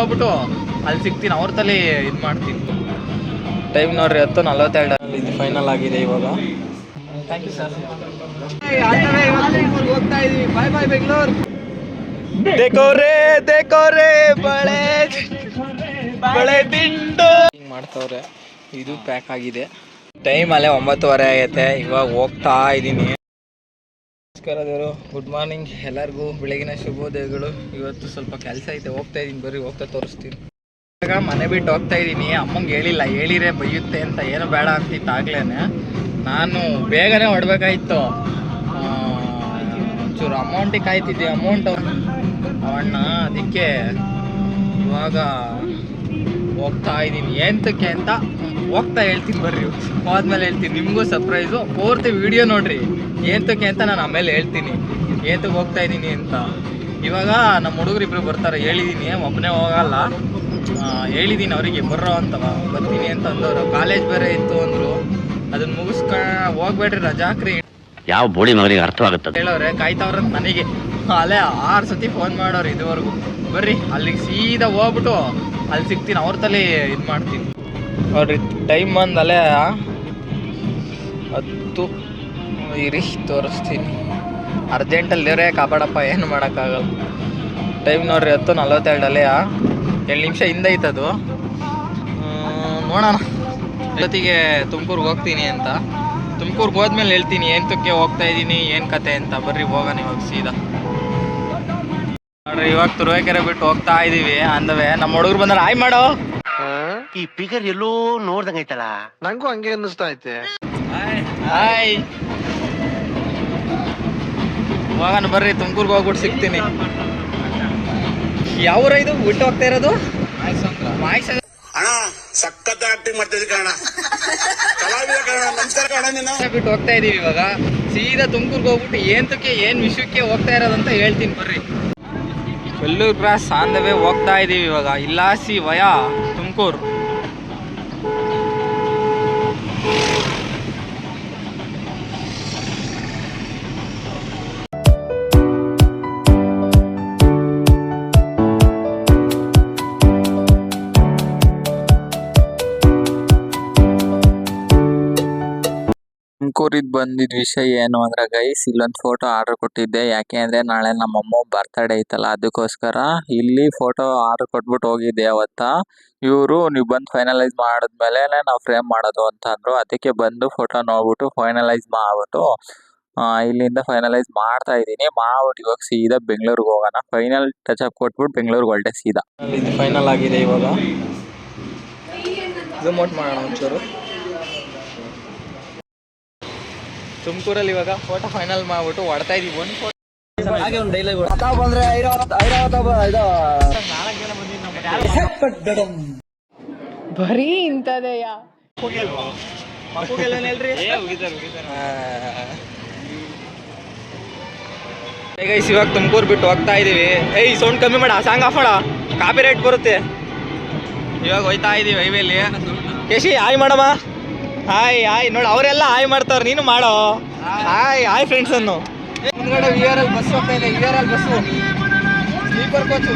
ಹೋಗ್ಬಿಟ್ಟು ಅಲ್ಲಿ ಸಿಗ್ತೀನಿ, ಅವ್ರ ತಲೆ ಇದು ಮಾಡ್ತೀನಿ. ಟೈಮ್ ನೋಡ್ರಿ 10:42 ಇದು ಫೈನಲ್ ಆಗಿದೆ ಇವಾಗ. Thank you sir. ಹೋಗ್ತಾ ಇದೀವಿ. ಬಾಯ್ ಬಾಯ್ ಬೆಂಗಳೂರು. ದೇಕೋರೆ ಬಳೆ ದಿಂಡು ಹಿಂಗ್ ಮಾಡ್ತವ್ರೆ. ಇದು ಪ್ಯಾಕ್ ಆಗಿದೆ. ಟೈಮ್ ಅಲ್ಲೇ 9:30 ಆಗೈತೆ. ಇವಾಗ ಹೋಗ್ತಾ ಇದ್ದೀನಿ. ನಮಸ್ಕಾರ ದೇವರು, ಗುಡ್ ಮಾರ್ನಿಂಗ್ ಎಲ್ಲರಿಗೂ. ಬೆಳಗಿನ ಶುಭೋದಯಗಳು. ಇವತ್ತು ಸ್ವಲ್ಪ ಕೆಲಸ ಐತೆ, ಹೋಗ್ತಾ ಇದ್ದೀನಿ. ಬರ್ರಿ ಹೋಗ್ತಾ ತೋರಿಸ್ತೀನಿ. ಇವಾಗ ಮನೆ ಬಿಟ್ಟು ಹೋಗ್ತಾ ಇದ್ದೀನಿ. ಅಮ್ಮಂಗೆ ಹೇಳಿಲ್ಲ, ಹೇಳಿದ್ರೆ ಬೈಯುತ್ತೆ ಅಂತ. ಏನು ಬೇಡ ಅಂತಿತ್ತು ಆಗ್ಲೇನೆ. ನಾನು ಬೇಗನೆ ಹೊಡ್ಬೇಕಾಯ್ತು. ಒಂಚೂರು ಅಮೌಂಟಿಗೆ ಕಾಯ್ತಿದ್ದೆ, ಅಮೌಂಟ್ ಅವಣ್ಣ, ಅದಕ್ಕೆ ಇವಾಗ ಹೋಗ್ತಾ ಇದ್ದೀನಿ. ಎಂತಕ್ಕೆ ಅಂತ ಹೋಗ್ತಾ ಹೇಳ್ತೀನಿ, ಬರ್ರಿ ಹೋದ್ಮೇಲೆ ಹೇಳ್ತೀನಿ. ನಿಮಗೂ ಸರ್ಪ್ರೈಸು. ಪೂರ್ತಿ ವಿಡಿಯೋ ನೋಡ್ರಿ. ಎಂತಕ್ಕೆ ಅಂತ ನಾನು ಆಮೇಲೆ ಹೇಳ್ತೀನಿ ಏತಕ್ಕೆ ಹೋಗ್ತಾ ಇದ್ದೀನಿ ಅಂತ. ಇವಾಗ ನಮ್ಮ ಹುಡುಗರಿಬ್ರು ಬರ್ತಾರೆ, ಹೇಳಿದ್ದೀನಿ. ಒಬ್ಬನೇ ಹೋಗಲ್ಲ, ಹೇಳಿದ್ದೀನಿ ಅವರಿಗೆ ಬರ್ರೋ ಅಂತ, ಬರ್ತೀನಿ ಅಂತ ಅಂದವರು. ಕಾಲೇಜ್ ಬೇರೆ ಇತ್ತು ಅಂದರು. ಅದನ್ನ ಹೋಗ್ಬೇಡ್ರಿ, ರಜಾ ಹಾಕ್ರಿ. ಯಾವ ಬೋಳಿ ಮಗನಿಗೆ ಅರ್ಥವಾಗುತ್ತದೆ ಹೇಳೋರೆ. ಕಾಯ್ತಾವ್ರಂತ ನನಗೆ ಅಲ್ಲೇ 6 ಸತಿ ಫೋನ್ ಮಾಡೋರು ಇದುವರೆಗೂ. ಬರ್ರಿ ಅಲ್ಲಿಗೆ ಸೀದಾ ಹೋಗ್ಬಿಟ್ಟು ಅಲ್ಲಿ ಸಿಗ್ತೀನಿ, ಅವ್ರ ತಲೆ ಇದು ಮಾಡ್ತೀನಿ. ನೋಡ್ರಿ ಟೈಮ್ ಬಂದು ಅಲ್ಲೇ 10 ಇರಿ ತೋರಿಸ್ತೀನಿ. ಅರ್ಜೆಂಟಲ್ಲಿರೇ ಕಾಪಾಡಪ್ಪ, ಏನು ಮಾಡೋಕ್ಕಾಗಲ್ಲ. ಟೈಮ್ ನೋಡ್ರಿ 10:42 ಅಲ್ಲೇ 7 ನಿಮಿಷ ಹಿಂದೆ ಐತದು. ನೋಡೋಣ. ಜೊತೆಗೆ ತುಮಕೂರ್ಗೆ ಹೋಗ್ತೀನಿ ಅಂತ. ತುಮಕೂರ್ಗೆ ಹೋದ್ಮೇಲೆ ಹೇಳ್ತೀನಿ ಎಂತಕ್ಕೆ ಹೋಗ್ತಾ ಇದ್ದೀನಿ, ಏನು ಕತೆ ಅಂತ. ಬರ್ರಿ ಹೋಗೋಣ ಇವಾಗ ಸೀದಾ. ನೋಡ್ರಿ ಇವಾಗ ತುರುವೇಕೆರೆ ಬಿಟ್ಟು ಹೋಗ್ತಾ ಇದೀವಿ. ಅಂದವೆ ನಮ್ಮ ಹುಡುಗರು ಬಂದ್ರೆ ಆಯ್ ಮಾಡೋ. ಈ ಫಿಗರ್ ಎಲ್ಲೋ ನೋಡ್ದಂಗೈತಲ್ಲ, ನಂಗೂ ಹಂಗೆ ಅನ್ನಿಸ್ತಾ ಐತೆ. ಹಾಯ್, ಹೋಗೋಣ ಬರ್ರಿ. ತುಮಕೂರ್ಗೆ ಹೋಗ್ಬಿಟ್ಟು ಸಿಗ್ತೀನಿ. ಯಾವ ಇದು ಬಿಟ್ಟು ಹೋಗ್ತಾ ಇರೋದು? ಮಾಯಸಂದ್ರ ಅಣ್ಣ ಸಖತ್ ಆಕ್ಟಿಂಗ್ ಮಾಡ್ತಿದ್ವಿ ಕಣ, ಕಲಾವಿದ ಕಣ, ನಮಸ್ಕಾರ ಕಣ. ನೀನು ಬಿಟ್ಟು ಹೋಗ್ತಾ ಇದೀವಿ ಇವಾಗ ಸೀದಾ ತುಮಕೂರ್ಗೆ ಹೋಗ್ಬಿಟ್ಟು ಏಂತಕ್ಕೆ ಏನು ವಿಷಯಕ್ಕೆ ಹೋಗ್ತಾ ಇರೋದಂತ ಹೇಳ್ತೀನಿ ಬರ್ರಿ. ಬೆಲ್ಲೂರು ಕ್ರಾಸ್ ಆನ್ ದ ವೇ ಹೋಗ್ತಾ ಇದೀವಿ ಇವಾಗ. ಇಲ್ಲಾಸಿ ವಯಾ ತುಮಕೂರು. ತುಮಕೂರಿಗೆ ಬಂದಿದ್ದ ವಿಷಯ ಏನು ಅಂದ್ರೆ ಗೈಸ್, ಇಲ್ಲೊಂದು ಫೋಟೋ ಆರ್ಡರ್ ಕೊಟ್ಟಿದ್ದೆ. ಯಾಕೆ ಅಂದರೆ ನಾಳೆ ನಮ್ಮಮ್ಮ ಬರ್ತಡೇ ಐತಲ್ಲ, ಅದಕ್ಕೋಸ್ಕರ ಇಲ್ಲಿ ಫೋಟೋ ಆರ್ಡರ್ ಕೊಟ್ಬಿಟ್ಟು ಹೋಗಿದ್ದೆ ಅವತ್ತ. ಇವರು ನೀವು ಬಂದು ಫೈನಲೈಸ್ ಮಾಡಿದ್ಮೇಲೆ ನಾವು ಫ್ರೇಮ್ ಮಾಡೋದು ಅಂತ ಅಂದರು. ಅದಕ್ಕೆ ಬಂದು ಫೋಟೋ ನೋಡ್ಬಿಟ್ಟು ಫೈನಲೈಸ್ ಮಾಡ್ಬಿಟ್ಟು ಇಲ್ಲಿಂದ ಫೈನಲೈಸ್ ಮಾಡ್ತಾ ಇದ್ದೀನಿ. ಮಾಡ್ಬಿಟ್ಟು ಇವಾಗ ಸೀದಾ ಬೆಂಗಳೂರಿಗೆ ಹೋಗೋಣ. ಫೈನಲ್ ಟಚ್ ಅಪ್ ಕೊಟ್ಬಿಟ್ಟು ಬೆಂಗಳೂರಿಗೆ ಹೊರಟೆ ಸೀದಾ. ಇದು ಫೈನಲ್ ಆಗಿದೆ ಇವಾಗ. ಝೂಮ್ ಔಟ್ ಮಾಡೋಣ ಒಂಚೂರು. ತುಮಕೂರಲ್ಲಿ ಇವಾಗ ಫೋಟೋ ಫೈನಲ್ ಮಾಡ್ಬಿಟ್ಟು ಹೊಡ್ತಾ ಇದೀವಿ. ಒಂದು ಫೋಟೋ ಹಾಗೆ ಒಂದು ಡೈಲಾಗ್ ಬಂದ್ರೆ ಬರೀ ಇಂಥದೆಯಾ ಗೈಸ್. ಇವಾಗ ತುಮಕೂರು ಬಿಟ್ಟು ಹೋಗ್ತಾ ಇದೀವಿ. ಏಯ್ ಸೌಂಡ್ ಕಮ್ಮಿ ಮಾಡ, ಸಾಂಗ್ ಆಫ್ ಮಾಡ, ಕಾಪಿ ರೈಟ್ ಬರುತ್ತೆ. ಇವಾಗ ಹೋಯ್ತಾ ಇದೀವಿ ಹೈವೇಲಿ. ಕೇಶಿ ಹಾಯ್ ಮಾಡಮ್ಮ. ಹಾಯ್ ಹಾಯ್ ನೋಡಿ, ಅವರೆಲ್ಲ ಹಾಯ್ ಮಾಡ್ತಾವ್ರೆ, ನೀನು ಮಾಡೋ ಹಾಯ್. ಹಾಯ್ ಫ್ರೆಂಡ್ಸ್ ಅನ್ನು. ಮುಂದ್ಗಡೆ VRL ಬಸ್ ಹೋಗ್ತಾ ಇದೆ. VRL bus sleeper coach.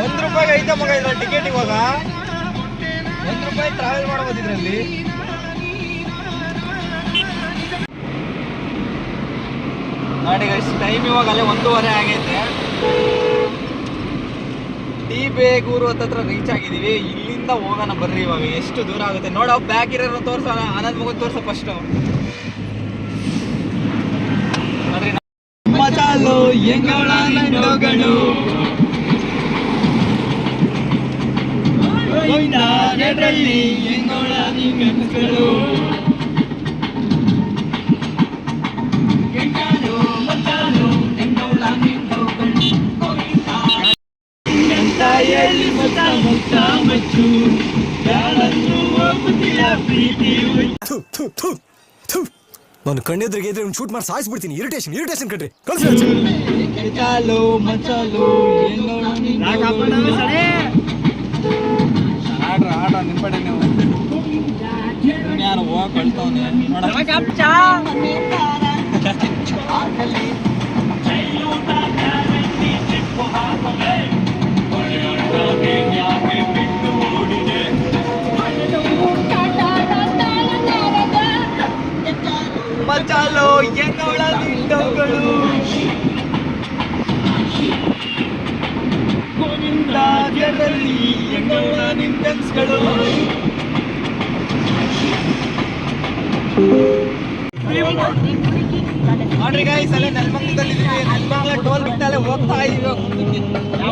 ₹1 ಐತೆ ಮಗ ಇದ್ರ ಟಿಕೆಟ್. ಇವಾಗ ₹1 ಟ್ರಾವೆಲ್ ಮಾಡ್ಬೋದು ಇದರಲ್ಲಿ. ನೋಡಿ ಗೈಸ್, ಟೈಮ್ ಇವಾಗ ಅಲ್ಲೇ 1:30 ಆಗೈತೆ. ಟಿ ಬೇಗೂರು ಹತ್ತತ್ರ ರೀಚ್ ಆಗಿದ್ದೀವಿ. ಇಲ್ಲಿಂದ ಹೋಗೋಣ ಬರ್ರಿ. ಇವಾಗ ಎಷ್ಟು ದೂರ ಆಗುತ್ತೆ ನೋಡ. ಬ್ಯಾಕ್ ಇರೋರು ತೋರ್ಸೋಣ, ಆನಂದ್ ಮಗನ್ ತೋರ್ಸೋ ಫಸ್ಟ್. ನೋಡ್ರಿ ಮಚಾಲು ಎಂಗಳ ನಂಡೋಗಳು ನೆಡ್ರಲ್ಲಿ ಎಂಗಳ ಕನಸುಗಳು. ನಾನು ಕಣ್ಣೆದ್ರಿಗೆ ಇದ್ರೆ ಶೂಟ್ ಮಾಡಿ ಸಾಯಿಸ್ಬಿಡ್ತೀನಿ. ಇರಿಟೇಷನ್ ಕಟ್ರಿ. ನಾನು ಹೋಗಿ ಕಳ್ತವ್ನೆ ಮಚಾಲೋ ಎಂಗಳ ನಿಂಡಗಳು ಗೋವಿಂದಾಜರಲ್ಲಿ ಎಂಗಳ ನಿಂಡನ್ಸ್ಗಳು ನೋಡ್ರಿ ಗಾಯ್ಸ್ ಅಲ್ಲೇ ನೆಲಮಂಗಲದಲ್ಲಿದ್ದೀವಿ. ನೆಲಮಂಗಲ ಟೋಲ್ ಬಿಟ್ಟಲ್ಲೇ ಹೋಗ್ತಾ ಇದೀವಿ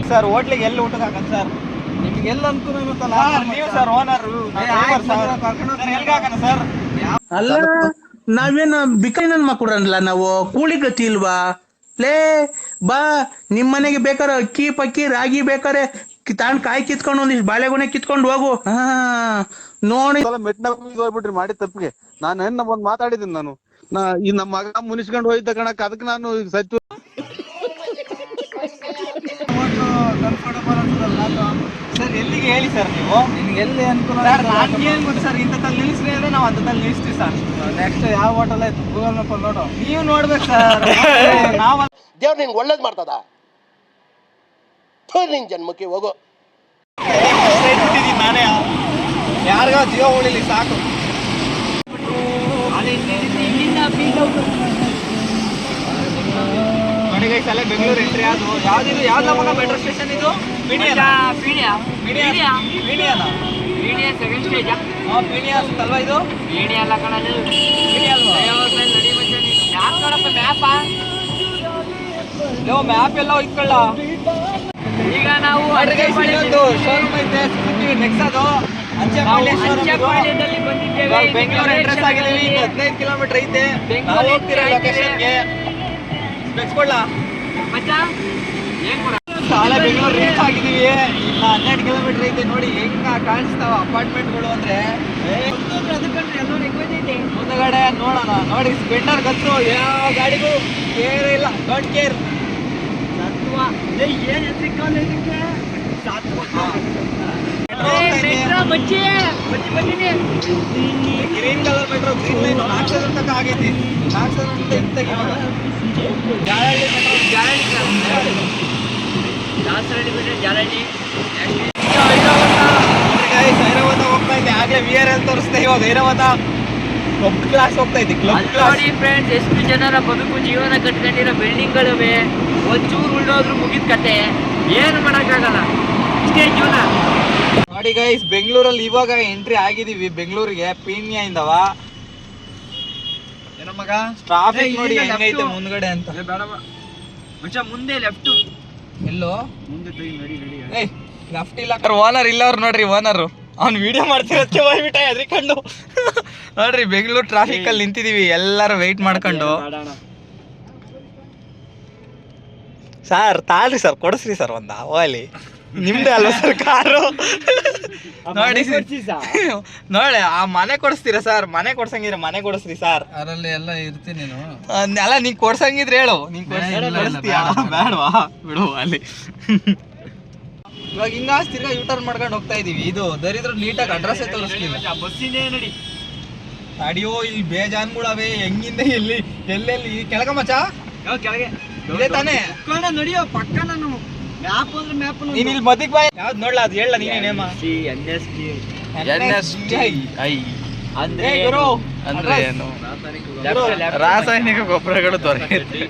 ಸರ್. ಹೋಟ್ಲಿಗೆ ಎಲ್ಲಿ ಊಟಕ್ಕೆ ಹಾಕನ್ ಸರ್? ನಿಮ್ಗೆ ಎಲ್ಲ ಅನುಕೂಲ ಇರುತ್ತಲ್ಲ. ನೀವು ಸರ್ ಓನರ್ ಎಲ್ಗೆ ಹಾಕಣ ಸರ್? ಅಲ್ಲ ನಾವೇನ ಬಿಕಾರಿ ನನ್ ಮಕ್ಕಳಲ್ಲ, ನಾವು ಕೂಲಿ ಗತಿ ಇಲ್ವಾ? ಲೇ ಬಾ, ನಿಮ್ ಮನೆಗೆ ಬೇಕಾರೆ ಅಕ್ಕಿ ಪಕ್ಕಿ ರಾಗಿ ಬೇಕಾರೆ ತಾಂಡ್ ಕಾಯಿ ಕಿತ್ಕೊಂಡು ಒಂದಿಷ್ಟು ಬಾಳೆಗೊನೆ ಕಿತ್ಕೊಂಡು ಹೋಗು. ನೋಡಿ ಮೆಟ್ನ ಹೋಗ್ಬಿಟ್ರಿ ಮಾಡಿ ತಪ್ಪಿಗೆ. ನಾನು ಹೆಣ್ಣ ಬಂದ್ ಮಾತಾಡಿದ್ದೀನಿ. ನಾನು ಈ ನಮ್ಮ ಮಗ ಮುನಿಸ್ಕೊಂಡು ಹೋಯ್ತ ಕಣಕ್, ಅದಕ್ಕೆ ನಾನು ಸತ್ತು ಸರ್ ಎಲ್ಲಿಗೆ ಹೇಳಿ ಸರ್ ನೀವು? ನಿಮ್ಗೆ ಎಲ್ಲಿ ಅನುಕೂಲ ಸರ್? ಇಂಥಲ್ಲಿ ನಿಲ್ಲಿಸ್ರಿ ಅಂದ್ರೆ ನಾವು ಅಂತಲ್ಲಿ ನಿಲ್ಲಿಸ್ತೀವಿ ಸರ್. ನೆಕ್ಸ್ಟ್ ಯಾವ ಹೋಟೆಲ್ ಆಯ್ತು ಗೂಗಲ್ ಮ್ಯಾಪ್ ಅಲ್ಲಿ ನೋಡು. ನೀವು ನೋಡ್ಬೇಕು ಸರ್. ನಾವು ದೇವ್ರು ನಿನ್ಗೆ ಒಳ್ಳೇದ್ ಮಾಡ್ತದ. ನಿನ್ ಜನ್ಮಕ್ಕೆ ಹೋಗೋ. ನಾನೇ ಯಾರಿಗೋ ಜೀವ ಉಳಿಲಿ ಸಾಕು. ನೋಡಿ ಗೈಸ್ ಅಲ್ಲೇ ಬೆಂಗಳೂರು ಎಂಟ್ರಿ ಅದು ಯಾವ್ದಿದು ಯಾವ್ದು ನಮಗ ಮೆಟ್ರೋ ಸ್ಟೇಷನ್ ಇದು? ಪೀಣಿಯನಾ ಸೆಕೆಂಡ್ ಸ್ಟೇಜ್. ಪೀಣಿಯ ಅಲ್ವಾ ಇದು? ಪೀಣಿ ಅಲ್ಲ ಕಣದು. ಪೀಣಿ ಅಲ್ವಾ? ಮ್ಯಾಪ್ ನೋಡಪ್ಪ, ಮ್ಯಾಪ್ ಎಲ್ಲ ಇಟ್ಕೊಳ್ಳ. ಈಗ ನಾವು ಶೋರೂಮ್ ಐತೆ ನೆಕ್ಸಾದು ಅಂಚೆಪಾಳ್ಯದಲ್ಲಿ ಬಂದಿದ್ದೇವೆ. ಬೆಂಗಳೂರು ಅಡ್ರೆಸ್ ಆಗಿದ್ದೀವಿ. 15 ಕಿಲೋಮೀಟರ್ ಐತೆ. ನಾವು ಹೋಗ್ತಿರೋ ಲೊಕೇಶನ್ಗೆ ಸ್ಪೆಕ್ಸ್ ಕೊಡ್ಲಾ? ಸಾಲ ಬೆಂಗಳೂರು ರೀಚ್ ಆಗಿದ್ದೀವಿ. ಇನ್ನ 12 ಕಿಲೋಮೀಟರ್ ಐತೆ. ನೋಡಿ ಹೆಂಗ ಕಾಣಿಸ್ತಾವ ಅಪಾರ್ಟ್ಮೆಂಟ್ಗಳು ಅಂದ್ರೆ. ಮುಂದಗಡೆ ನೋಡೋಣ. ನೋಡಿ ಸ್ಪೆಂಡರ್ ಗತ್ರು ಯಾವ ಗಾಡಿಗೂ ಕೇರ್ ಇಲ್ಲ. Don't care. Green colour metro, green line 400 ತನಕ ಆಗೈತಿ. 400 ಇಂತ ಜಾಲಹಳ್ಳಿ ಮೆಟ್ರೋ, ಜಾಲಹಳ್ಳಿ ಐರಾವತ ಹೋಗ್ತಾ ಇದ್ದೆ. ಆಗ್ಲೇ VRL ತೋರಿಸ್ತಾ. ಇವಾಗ ಐರಾವತ ಕ್ಲಬ್ ಕ್ಲಾಸ್ ಹೋಗ್ತಾ ಇದ್ದೆ. ಕ್ಲಬ್ ಕ್ಲಾಸ್ ನೋಡಿ ಫ್ರೆಂಡ್ಸ್, ಎಷ್ಟು ಜನರ ಬದುಕು ಜೀವನ ಕಟ್ಕೊಂಡಿರೋ ಬಿಲ್ಡಿಂಗ್ಗಳಿವೆ. ಒಂಚೂರು ಉಳ್ಳೋದ್ರು ಮುಗಿದ ಕತೆ. ಏನು ಮಾಡೋಕ್ಕಾಗಲ್ಲ, ಇಷ್ಟೇ ಜೀವನ. ನೋಡಿ ಗೈಸ್, ಬೆಂಗಳೂರಲ್ಲಿ ಇವಾಗ ಎಂಟ್ರಿ ಆಗಿದೀವಿ. ಬೆಂಗಳೂರಿಗೆ ಪೀಣ್ಯ ಇಂದವ ಏನೋ ಮಗ ಟ್ರಾಫಿಕ್ ನೋಡಿ ಹೆಂಗೈತೆ ಮುಂದ್ಗಡೆ ಅಂತ. ಮುಂದೆ ಲೆಫ್ಟ್ ಎಲ್ಲೋ ಮುಂದೆ ಲೆಫ್ಟ್ ಇಲ್ಲ. ಓನರ್ ಇಲ್ಲವ್ರು ನೋಡ್ರಿ. ಓನರ್ ಅವ್ನು ವಿಡಿಯೋ ಮಾಡ್ತಿರೋದಕ್ಕೆ ಹೋಗ್ಬಿಟ್ಟ ಹೆದ್ರಿಕೊಂಡು. ನೋಡ್ರಿ ಬೆಂಗಳೂರು ಟ್ರಾಫಿಕ್ ಅಲ್ಲಿ ನಿಂತಿದೀವಿ ಎಲ್ಲರೂ ವೆಯ್ಟ್ ಮಾಡ್ಕೊಂಡು. ಸರ್ ತಾಳ್ರಿ ಸರ್, ಕೊಡಿಸ್ರಿ ಸರ್ ಒಂದ ಓಲಿ. ನಿಮ್ದೇ ಅಲ್ವಾ ಸರ್ ಕಾರು? ನೋಡಿ ನೋಡಿ ಆ ಮನೆ ಕೊಡಿಸ್ತೀರಾ ಸರ್? ಮನೆ ಕೊಡ್ಸಂಗಿದ್ರೆ ಮನೆ ಕೊಡಿಸ್ರಿ ಸರ್. ಅದರಲ್ಲಿ ಎಲ್ಲ ಇರ್ತೀನಿ ಅಲ್ಲ ನೀನ್ ಕೊಡ್ಸಂಗಿದ್ರೆ ಹೇಳು. ನೀನ್ ಕೊಡಿಸ್ತೀಯಾ? ಬೇಡವಾ? ಬಿಡು ಅಲ್ಲಿ. ಇವಾಗ ಹಿಂಗ ತಿರ್ಗಾ ಯೂಟರ್ನ್ ಮಾಡ್ಕೊಂಡು ಹೋಗ್ತಾ ಇದೀವಿ. ಇದು ದರಿದ್ರ ನೀಟಾಗಿ ಅಡ್ರೆಸ್ ತೋರಿಸ್ಲಿಲ್ಲ. ಬಸ್ಸಿನೇ ನಡಿ ಅಡಿಯೋ. ಇಲ್ಲಿ ಬೇಜಾನ್ಗಳವೆ ಹೆಂಗಿಂದ ಎಲ್ಲಿ ಎಲ್ಲೆಲ್ಲಿ ಕೆಳಗ ಮಚ ಕೆಳಗೆ ಇದೆ ತಾನೇ ನಡಿಯೋ ಪಕ್ಕ. ನಾನು ಮ್ಯಾಪ್ ಅಂದ್ರೆ ಮ್ಯಾಪ್ ನೀನ್ ಇಲ್ಲಿ ಮದಿಗ್ ಬಾಯ್ ಯಾವ್ದು ನೋಡ್ಲಾ? ಅದು ಹೇಳ ನೀನೇ ನೇಮ. ಅಂದ್ರೆ ಗುರು ಅಂದ್ರೆ ಏನು? ರಾಸಾಯನಿಕ ಗೊಬ್ಬರಗಳು ದೊರೆಯುತ್ತೆ.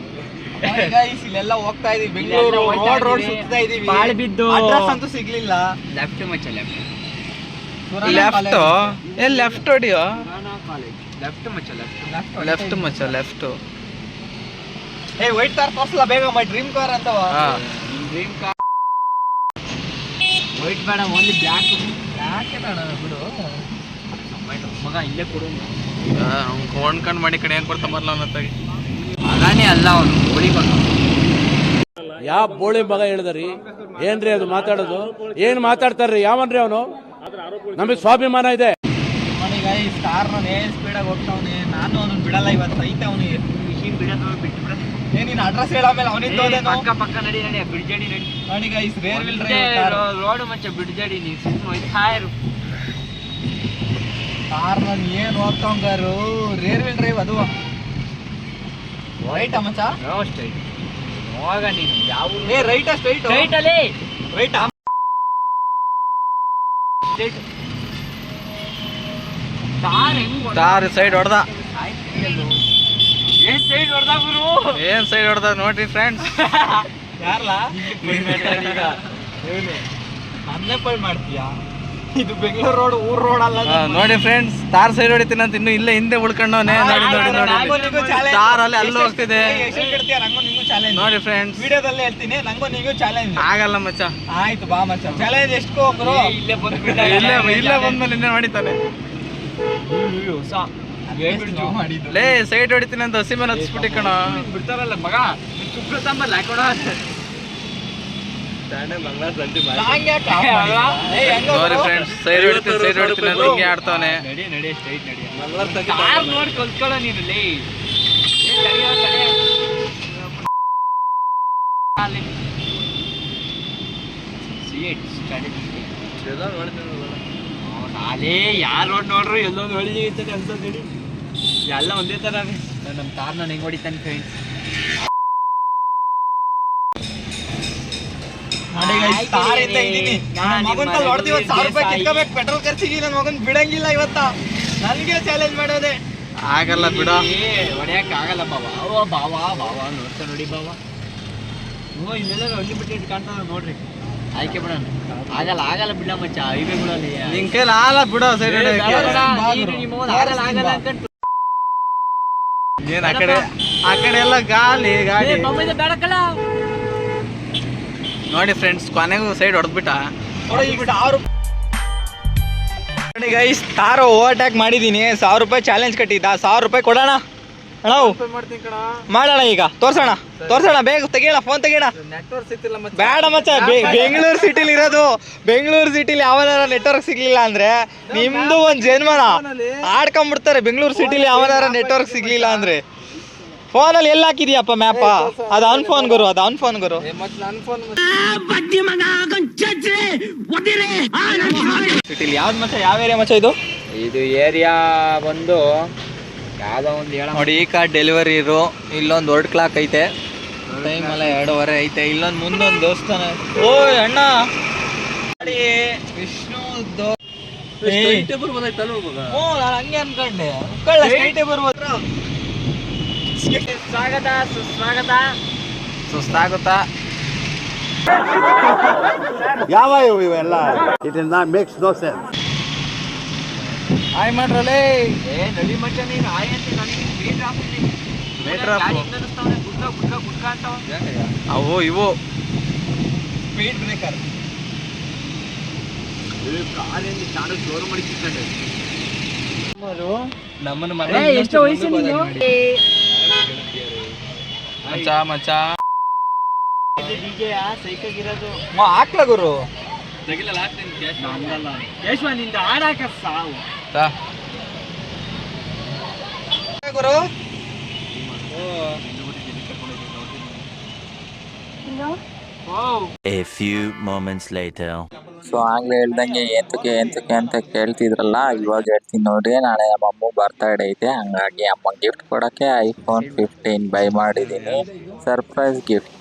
ಇಲ್ಲೆಲ್ಲ ಹೋಗ್ತಾ ಇದೀವಿ. ಬೆಂಗಳೂರು ರೋಡ್ ಸುತ್ತಾ ಇದೀವಿ. ಅಡ್ರೆಸ್ ಅಂತೂ ಸಿಗ್ಲಿಲ್ಲ. ಲೆಫ್ಟ್ ಮಚ್ಚ ಲೆಫ್ಟ್ ಲೆಫ್ಟ್ ಹೊಡಿಯೋ. ಲೆಫ್ಟ್ ಮಚ್ಚ ಲೆಫ್ಟ್ ಮಚ್ಚ ಲೆಫ್ಟ್. ಏ ವೈಟ್ ಕಾರ್ ತೋರ್ಸಲ್ಲ ಬೇಗ. ಮೈ ಡ್ರೀಮ್ ಕಾರ್ ಅಂತವ. ಡ್ರೀಮ್ ಕಾರ್ ವೈಟ್ ಬೇಡ, ಓನ್ಲಿ ಬ್ಲ್ಯಾಕ್. ಬ್ಲ್ಯಾಕ್ ಬೇಡ ಬಿಡು ಮಗ. ಇಲ್ಲೇ ಕೊಡು. ಕೊಂಡ್ಕೊಂಡ್ ಮಾಡಿ ಕಡೆ ಏನ್ ಕೊಡ್ತಾ ಬರಲ್ಲ ಅನ್ನತ್ತಾಗಿ. ಮಗನೇ ಅಲ್ಲ ಅವನು, ಗೋಳಿ ಮಗ. ಯಾವ ಬೋಳಿ ಮಗ ಹೇಳಿದ್ರಿ? ಏನ್ರಿ ಅದು ಮಾತಾಡೋದು? ಏನ್ ಮಾತಾಡ್ತಾರ್ರಿ? ಯಾವನ್ರಿ ಅವನು? ನಮಗೆ ಸ್ವಾಭಿಮಾನ ಇದೆ. ಅವನಿಗ ಈ ಸ್ಟಾರ್ ಏನ್ ಸ್ಪೀಡಾಗಿ ಹೋಗ್ತಾವನೆ. ನಾನು ಅವನು ಬಿಡಲ್ಲ. ಇವತ್ತು ಐತೆ ಅವನಿಗೆ ಬಿಡೋದು ಬಿಟ್ಟು ಬಿಡ. ನೀನ್ ಅಡ್ರೆಸ್ ಹೇಳ ಮೇಲೆ ಅವನಿಂದ ಪಕ್ಕ ನಡಿ ನಡಿ ಬಿಡ್ಜಡಿ ನಡಿ. ಅವನಿಗ ಈ ರೇರ್ ವಿಲ್ ಡ್ರೈವ್ ರೋಡ್ ಮಚ್ಚ ಬಿಡ್ಜಡಿ. ನೀ ಸುಮ್ಮನೆ ಹೋಯ್ತಾ ಇರು. ಕಾರ್ನಲ್ಲಿ ಏನು ಹೋಗ್ತಂಗಾರು ರೇರ್ ವೀಲ್ ಡ್ರೈವ್ ಅದು ರೈಟಾ ಮಚ್ಚ ಸ್ಟ್ರೈಟ್ ಹೋಗ ನೀನು ಯಾವ ಏ ರೈಟಾ ಸ್ಟ್ರೈಟ್ ರೈಟ್ ಅಲ್ಲಿ ರೈಟಾ ತಾರ್ ಸೈಡ್ ಹೊಡೆದ ಏನ್ ಸೈಡ್ ಹೊಡೆದ ಗುರು ಏನ್ ಸೈಡ್ ಹೊಡೆದ ನೋಡ್ರಿ ಫ್ರೆಂಡ್ಸ್ ಯಾರಲ್ಲ ಅನ್ನೇ ಪಳ್ ಮಾಡ್ತೀಯಾ ಇದು ಬೆಂಗಳೂರು ರೋಡ್ ಊರ್ ರೋಡ್ ಅಲ್ಲ ನೋಡಿ ಫ್ರೆಂಡ್ಸ್ ತಾರ್ ಸೈಡ್ ಹೊಡಿತೀನಿ ಅಂತ ಇನ್ನು ಇಲ್ಲೇ ಹಿಂದೆ ಉಳ್ಕೊಂಡವನೇ ನೋಡಿ ನೋಡಿ ನೋಡಿ ತಾರ್ ಅಲ್ಲಿ ಅಲ್ಲಿ ಹೋಗ್ತಿದೆ ನೋಡಿ ಫ್ರೆಂಡ್ಸ್ ವಿಡಿಯೋದಲ್ಲಿ ಹೇಳ್ತೀನಿ ನಂಗೂ ನೀವು ಚಾಲೆಂಜ್ ಆಗಲ್ಲ ಮಚ್ಚ ಆಯ್ತು ಬಾ ಮಚ್ಚ ಚಾಲೆಂಜ್ ಎಷ್ಟು ಹೋಗ್ರು ಇಲ್ಲೇ ಬಂದ್ಮೇಲೆ ಇನ್ನೇ ಮಾಡಿತಾನೆ ಲೇ ಸೈಡ್ ಹೊಡಿತೀನಿ ಅಂತ ಹಸಿ ಮೇಲೆ ಹಚ್ಬಿಟ್ಟಿ ಕಣ ಬಿಡ್ತಾರಲ್ಲ ಮಗ ಸುಪ್ರತಾಂಬಲ್ಲ ಹಾಕೋಣ ನೋಡಿ ಫ್ರೆಂಡ್ಸ್ ಸೈಡ್ ಹೊಡಿತೀನಿ ಅಂತ ಹಿಂಗೆ ಆಡ್ತಾವನೆ ನೋಡಿ ಕಲ್ತ್ಕೊಳ್ಳೋ ನೀನು ನಾಲೇ ಯಾರು ರೋಡ್ ನೋಡ್ರು ಎಲ್ಲೊಂದು ಹೊಳಿ ಐತದೆ ಅನ್ಸೋದು ಎಲ್ಲ ಒಂದೇ ತರ ನಮ್ಮ ಕಾರ್ ನಾನು ಹೆಂಗ್ ಹೊಡಿತಾನೆ ಫ್ರೆಂಡ್ಸ್ ಪೆಟ್ರೋಲ್ ಖರ್ಚಿಗೆ ನನ್ನ ಮಗನ್ ಬಿಡಂಗಿಲ್ಲ ಇವತ್ತ ನನ್ಗೆ ಚಾಲೆಂಜ್ ಮಾಡೋದೆ ಆಗಲ್ಲ ಬಿಡ ಹೊಡೆಯಕ್ ಆಗಲ್ಲ ಬಾವಾ ನೋಡ್ತಾ ನೋಡಿ ಬಾವಾ ಇಲ್ಲೆಲ್ಲ ಹೊಡಿ ಬಿಟ್ಟು ಕಾಣ್ತಾನ ನೋಡ್ರಿ ಆಯ್ಕೆ ಬಿಡೋಣ ಆಗಲ್ಲ ಬಿಡ ಮಚ್ಚ ಹೈವೇ ಬಿಡೋಲ್ಲ ನಿನ್ ಕೈಲಿ ಆಗಲ್ಲ ಬಿಡೋ ಸೈಡ್ ಏನ್ ಆ ಕಡೆ ಎಲ್ಲ ಗಾಳಿ ನೋಡಿ ಫ್ರೆಂಡ್ಸ್ ಕೊನೆಗೂ ಸೈಡ್ ಹೊಡೆದ್ಬಿಟ್ಟ ನೋಡಿ ಗೈಸ್ ತಾರೋ ಓವರ್ಟೇಕ್ ಮಾಡಿದೀನಿ 1000 ರೂಪಾಯಿ ಚಾಲೆಂಜ್ ಕಟ್ಟಿದ್ದ 1000 ರೂಪಾಯಿ ಕೊಡೋಣ ಅಣ್ಣ ಮಾಡೋಣ ಈಗ ತೋರ್ಸೋಣ ಬೇಗ ತೆಗಿಯೋಣ ಫೋನ್ ತೆಗಿಯೋಣ ಬೇಡ ಮಚ್ಚ ಬೆಂಗಳೂರು ಸಿಟಿಲಿ ಇರೋದು ಬೆಂಗಳೂರು ಸಿಟಿಲಿ ಯಾವನಾರ ನೆಟ್ವರ್ಕ್ ಸಿಗ್ಲಿಲ್ಲ ಅಂದ್ರೆ ನಿಮ್ದು ಒಂದ್ ಜನ್ಮನ ಆಡ್ಕೊಂಡ್ಬಿಡ್ತಾರೆ ಬೆಂಗಳೂರು ಸಿಟಿಲಿ ಯಾವನಾರ ನೆಟ್ವರ್ಕ್ ಸಿಗ್ಲಿಲ್ಲ ಅಂದ್ರೆ ಫೋನಲ್ಲಿ ಎಲ್ಲ ಹಾಕಿದ್ಯಪ್ಪ ಮ್ಯಾಪ ಅದು ಅವ್ನ ಫೋನ್ ಗುರು ಸಿಟಿಲಿ ಯಾವ್ದು ಮಚ್ಚ ಯಾವ ಏರಿಯಾ ಮಚ್ಚ ಇದು ಏರಿಯಾ ಬಂದು ಯಾವ್ದೋ ಒಂದು ಹೇಳ ನೋಡಿ ಈ ಕಾರ್ ಡೆಲಿವರಿ ಇರು ಇಲ್ಲೊಂದು ವರ್ಡ್ ಕ್ಲಾಕ್ ಐತೆ ಟೈಮ್ ಎಲ್ಲ 2:30 ಐತೆ ಇಲ್ಲೊಂದು ಮುಂದೊಂದು ದೇವಸ್ಥಾನ ಓಯ್ ಅಣ್ಣ ವಿಷ್ಣು ನಾನು ಹಂಗೆ ಅನ್ಕೊಂಡೆ ಬರ್ಬೋದು ಸುಸ್ತಾಗುತ್ತ ಯಾವ ಇವೆಲ್ಲ it is not makes no sense ಆಯ್ ಮಾಡ್ರಲ್ಲೇ ನಡಿ ಮಚ್ಚ ನೀನು ಆಯ್ ಅಂತ ನನಗೆ ಮೀಟರ್ ಅವು ಇವು ಸ್ಪೀಡ್ ಬ್ರೇಕರ್ ಜೋರು ಮಾಡಿ ನಮ್ಮನ್ನು ಮನೆ ಎಷ್ಟು ವಯಸ್ಸು ಮಚ್ಚ ಸೈಕಲ್ ಇರೋದು ಹಾಕ್ಲ ಗುರು ನಿಂದ ಆಡಾಕ ಸಾವು ಗುರು A few moments later. So ಆಗ್ಲೇ ಹೇಳ್ದಂಗೆ ಏಂತಕ್ಕೆ ಅಂತ ಕೇಳ್ತಿದ್ರಲ್ಲ, ಇವಾಗ ಹೇಳ್ತೀನಿ ನೋಡ್ರಿ. ನಾಳೆ ನಮ್ಮ ಅಮ್ಮ ಬರ್ತಡೇ ಐತೆ, ಹಂಗಾಗಿ ಅಮ್ಮ ಗಿಫ್ಟ್ ಕೊಡೋಕ್ಕೆ iPhone 15 ಬೈ ಮಾಡಿದ್ದೀನಿ, ಸರ್ಪ್ರೈಸ್ ಗಿಫ್ಟ್.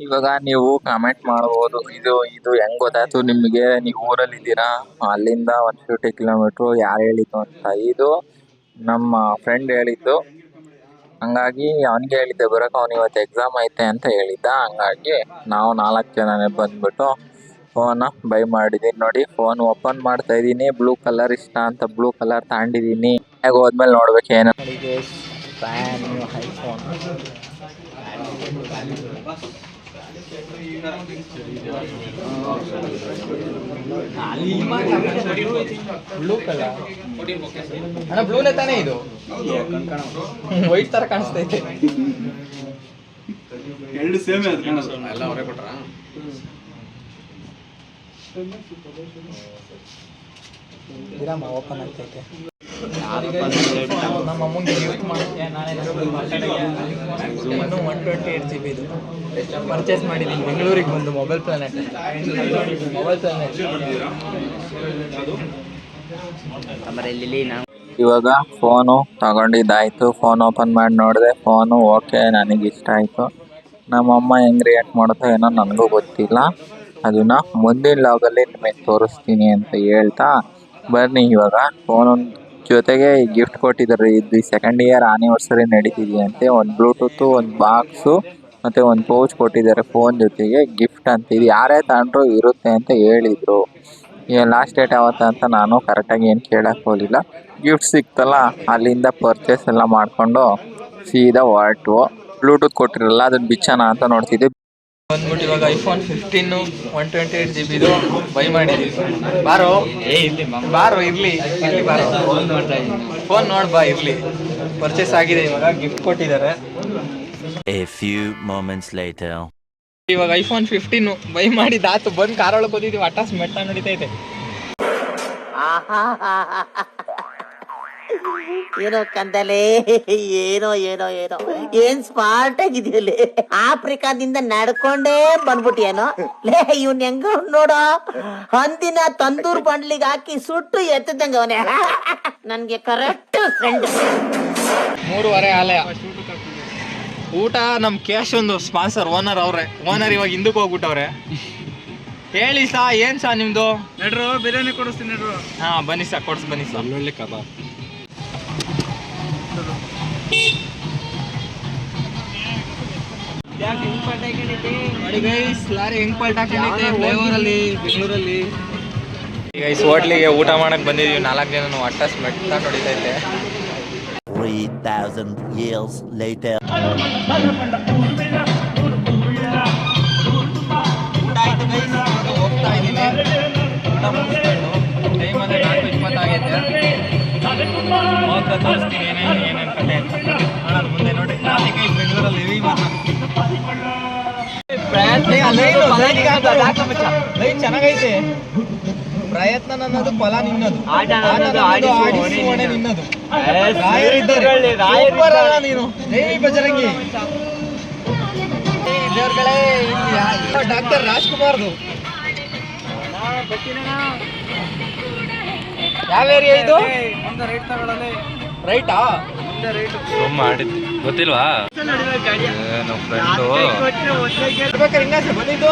ಇವಾಗ ನೀವು ಕಾಮೆಂಟ್ ಮಾಡ್ಬೋದು, ಇದು ಹೆಂಗ್ ಗೊತ್ತಾಯ್ತು ನಿಮಗೆ, ನೀವು ಊರಲ್ಲಿದ್ದೀರಾ, ಅಲ್ಲಿಂದ 150 ಕಿಲೋಮೀಟ್ರು ಯಾರು ಹೇಳಿದ್ದು ಅಂತ. ಇದು ನಮ್ಮ ಫ್ರೆಂಡ್ ಹೇಳಿದ್ದು, ಹಂಗಾಗಿ ಅವನಿಗೆ ಹೇಳಿದ್ದೆ ಬರೋಕೆ. ಅವ್ನು ಇವತ್ತು ಎಕ್ಸಾಮ್ ಐತೆ ಅಂತ ಹೇಳಿದ್ದ, ಹಂಗಾಗಿ ನಾವು 4 ಜನನೇ ಬಂದ್ಬಿಟ್ಟು ಫೋನ ಬೈ ಮಾಡಿದ್ದೀನಿ. ನೋಡಿ, ಫೋನ್ ಓಪನ್ ಮಾಡ್ತಾ ಇದ್ದೀನಿ. ಬ್ಲೂ ಕಲರ್ ಇಷ್ಟ ಅಂತ ಬ್ಲೂ ಕಲರ್ ತಗೊಂಡಿದ್ದೀನಿ. ಹೇಗೆ ಹೋದ್ಮೇಲೆ ನೋಡ್ಬೇಕು ಏನು. ಬ್ಲೂ ಕಲರ್ ಅಣ್ಣ, ಬ್ಲೂನೇ ತಾನೇ ಇದು, ವೈಟ್ ತರ ಕಾಣಿಸ್ತೈತೆ. ಎರಡು ಸೇಮ್ ಅದು ಕಾಣಿಸ್ತು, ಎಲ್ಲ ಅವರೇ ಕೊಟ್ರ. ಓಪನ್ ಆಗ್ತೈತೆ. ನಮ್ಮ ಅಮ್ಮಂಗೆ ಗಿಫ್ಟ್ ಮಾಡ್ತೀಯ, ನಾಳೆ 128 GB ಇದು ಪರ್ಚೇಸ್ ಮಾಡಿದ್ದೀನಿ ಬೆಂಗಳೂರಿಗೆ ಬಂದು. ಮೊಬೈಲ್ ಪ್ಲಾನೆಟ್ ಇವಾಗ ಫೋನು ತಗೊಂಡಿದ್ದಾಯ್ತು. ಫೋನ್ ಓಪನ್ ಮಾಡಿ ನೋಡಿದೆ, ಫೋನು ಓಕೆ, ನನಗೆ ಇಷ್ಟ ಆಯಿತು. ನಮ್ಮಮ್ಮ ಹೆಂಗೆ ರಿಯಾಕ್ಟ್ ಮಾಡುತ್ತೋ ಏನೋ ನನಗೂ ಗೊತ್ತಿಲ್ಲ. ಅದನ್ನು ಮುಂದಿನ ಲಾಗಲ್ಲಿ ನಿಮಗೆ ತೋರಿಸ್ತೀನಿ ಅಂತ ಹೇಳ್ತಾ ಬನ್ನಿ. ಇವಾಗ ಫೋನ್ ಜೊತೆಗೆ ಗಿಫ್ಟ್ ಕೊಟ್ಟಿದ್ದಾರೆ. ಇದು 2nd ಇಯರ್ ಆನಿವರ್ಸರಿ ನಡೀತಿದೆಯಂತೆ. ಒಂದು ಬ್ಲೂಟೂತು, ಒಂದು ಬಾಕ್ಸು ಮತ್ತು ಒಂದು ಪೌಚ್ ಕೊಟ್ಟಿದ್ದಾರೆ ಫೋನ್ ಜೊತೆಗೆ ಗಿಫ್ಟ್ ಅಂತ. ಇದು ಯಾರೇ ತಗೊಂಡ್ರು ಇರುತ್ತೆ ಅಂತ ಹೇಳಿದರು. ಲಾಸ್ಟ್ ಡೇಟ್ ಯಾವತ್ತ ಅಂತ ನಾನು ಕರೆಕ್ಟಾಗಿ ಏನು ಕೇಳಕ್ಕೆ ಹೋಗಲಿಲ್ಲ. ಗಿಫ್ಟ್ ಸಿಕ್ತಲ್ಲ, ಅಲ್ಲಿಂದ ಪರ್ಚೇಸ್ ಎಲ್ಲ ಮಾಡಿಕೊಂಡು ಸೀದಾ ಹೊರಟು. ಬ್ಲೂಟೂತ್ ಕೊಟ್ಟಿರಲ್ಲ, ಅದನ್ನು ಬಿಚ್ಚೋಣ ಅಂತ ನೋಡ್ತಿದ್ದೆ. ಬಂದ್ಬಿಟ್ಟು ಇವಾಗ ಐಫೋನ್ 15 128 GB ಬೈ ಮಾಡಿದ್ದೀವಿ. ಬಾರೋ ಬಾರೋ ಇರ್ಲಿ ಬಾರೋ, ಫೋನ್ ನೋಡ್ಬಾ ಇರ್ಲಿ. ಪರ್ಚೇಸ್ ಆಗಿದೆ, ಇವಾಗ ಗಿಫ್ಟ್ ಕೊಟ್ಟಿದ್ದಾರೆ. A few moments later. ಇವಾಗ ಐಫೋನ್ 15 ಬೈ ಮಾಡಿದ್ದಾತು. ಬಂದು ಕಾರೊಳಗೆ ಹೋಗಿದ್ದೀವಿ, ಅಟ್ಟಾಸ್ ಮೆಟ್ಟ ನಡೀತೈತೆ. ಏನೋ ಕಂದಲೆ, ಏನೋ ಏನೋ ಏನೋ ಏನ್ ಸ್ಮಾರ್ಟ್ ಆಗಿದೆಯಲ್ಲಿ. ಆಫ್ರಿಕಾದಿಂದ ನಡ್ಕೊಂಡೇ ಬಂದ್ಬಿಟ್ಟಿಯೇನೋ ಲೇ. ಇವ್ನ ಹೆಂಗ ನೋಡೋ, ಹಂದಿನ ತಂದೂರ್ ಬಂಡ್ಲಿಗೆ ಹಾಕಿ ಸುಟ್ಟು ಎತ್ತದಂಗ ಅವನೇ. ನನ್ಗೆ ಕರೆಕ್ಟ್ ಫ್ರೆಂಡ್. 3:30 ಆಲಯ ಊಟ. ನಮ್ ಕ್ಯಾಶ್ ಒಂದು ಸ್ಪಾನ್ಸರ್, ಓನರ್ ಅವ್ರೆ. ಓನರ್ ಇವಾಗ ಹಿಂದಕ್ಕೆ ಹೋಗ್ಬಿಟ್ಟವ್ರೆ. ಹೇಳಿ ಸಾ, ಏನ್ ಸಾ ನಿಮ್ದು? ನಡ್ರು ಬಿರಿಯಾನಿ ಕೊಡಿಸ್ತೀನಿ ನಡ್ರು. ಹಾ ಬನ್ನಿ ಸಾ, ಕೊಡ್ಸ್ ಬನ್ನಿ ಸಾ. ಒಳ್ಳೆ ಕಬಾಬ್ ನೋಡಿ ಗೈಸ್, ಲಾರಿ ಹೆಂಗ್ ಪಲ್ಟಾಕೈತೆ ಫ್ಲೈಓವರ್ ಅಲ್ಲಿ ಬೆಂಗಳೂರಲ್ಲಿ. ಗೈಸ್ ಹೋಟ್ಲಿಗೆ ಊಟ ಮಾಡಕ್ ಬಂದಿದೀವಿ. 4 ಜನ ಅಟ್ಟಾಸ್ ಮೆಟ್ಟ ನೋಡಿತೈತೆ. 3,000 years later. ಊಟ ಆಯ್ತು ಗೈಸ್, ಹೋಗ್ತಾ ಇದ್ದೀನಿ. ಊಟ ಮುಗಿಸ್ಕೊಂಡು ಟೈಮ್ ಅಂದ್ರೆ 4:20 ಆಗೈತೆ. ಹೋಗ್ತಾ ತೋರಿಸ್ತೀನಿ ಏನೇನು ಕತೆ ಅಂತ. ನೋಡೋಣ ಮುಂದೆ. ನೋಡಿ ಟ್ರಾಫಿಕ್ ಐತೆ ಬೆಂಗಳೂರಲ್ಲಿ ಹೆವಿ ಮಾತ್ರ. ಲೈನ್ ಚೆನ್ನಾಗೈತೆ. ಪ್ರಯತ್ನ ನನ್ನದು, ಫಲ ನಿನ್ನದು. ನಿನ್ನದು ನೀನು. ಜೈ ಬಜರಂಗಿ. ದೇವ್ರಗಳೇ, ಡಾಕ್ಟರ್ ರಾಜ್ಕುಮಾರ್ದು. ಯಾವ ಏರಿಯಾ ಇದು? ರೈಟಾ? ಮಾಡಿದ್ದು ಗೊತ್ತಿಲ್ವಾ? ಬಂದಿದ್ದು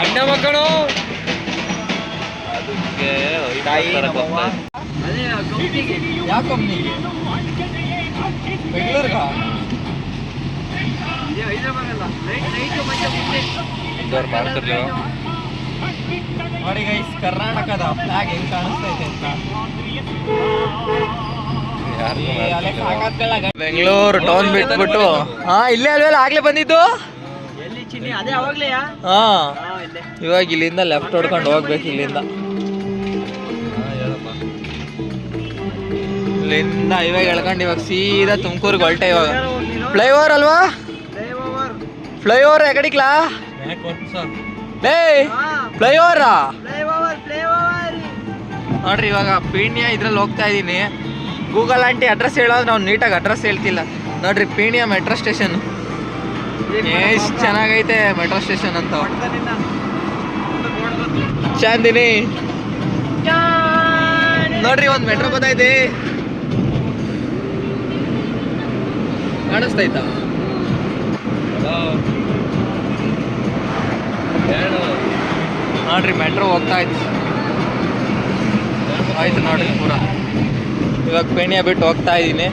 ಅಣ್ಣ ಮಕ್ಕಳು. ಯಾವ ಕಂಪ್ನಿಗೆ? ಬೆಂಗಳೂರ್ಗ? ನೋಡಿ ಗೈಸ್, ಕರ್ನಾಟಕದ ಫ್ಲಾಗ್ ಹೆಂಗ್ ಕಾಣಿಸ್ತೈತೆ ಅಂತ. ಬೆಂಗಳೂರು ಟೌನ್ ಬಿಟ್ಬಿಟ್ಟು ಇಲ್ಲೇ ಅಲ್ವೆಲ್ಲ ಆಗ್ಲೇ ಬಂದಿದ್ದು. ಹಾ ಇವಾಗ ಇಲ್ಲಿಂದ ಲೆಫ್ಟ್ ಹೊಡ್ಕೊಂಡು ಹೋಗ್ಬೇಕು. ಇಲ್ಲಿಂದ ಇವಾಗ ಎಳ್ಕೊಂಡು ಇವಾಗ ಸೀದಾ ತುಮಕೂರ್ಗೆ ಹೊಲ್ಟೆ. ಇವಾಗ ಫ್ಲೈಓವರ್ ಅಲ್ವಾ? ಫ್ಲೈಓವರ್ ಎಕಡಿಕ್ಲಾ? ಫ್ಲೈಓವರ್ ನೋಡ್ರಿ. ಇವಾಗ ಪೀಣ್ಯ ಇದ್ರಲ್ಲಿ ಹೋಗ್ತಾ ಇದೀನಿ. ಗೂಗಲ್ ಆಂಟಿ ಅಡ್ರೆಸ್ ಹೇಳೋದು, ನಾವು ನೀಟಾಗಿ ಅಡ್ರೆಸ್ ಹೇಳ್ತಿಲ್ಲ. ನೋಡ್ರಿ ಪೀಣ್ಯ ಮೆಟ್ರೋ ಸ್ಟೇಷನ್ ಎಷ್ಟು ಚೆನ್ನಾಗೈತೆ. ಮೆಟ್ರೋ ಸ್ಟೇಷನ್ ಅಂತ ಚಾಂದಿನಿ. ನೋಡ್ರಿ ಒಂದು ಮೆಟ್ರೋ ಗೊತ್ತೈತೆ, ಕಾಣಿಸ್ತೈತಾ? ನೋಡ್ರಿ ಮೆಟ್ರೋ ಹೋಗ್ತಾ ಇತ್ತು. ಆಯ್ತು ನೋಡ್ರಿ ಪೂರ. ಇವಾಗ ಪೇಣ್ಯ ಬಿಟ್ಟು ಹೋಗ್ತಾ ಇದ್ದೀನಿ.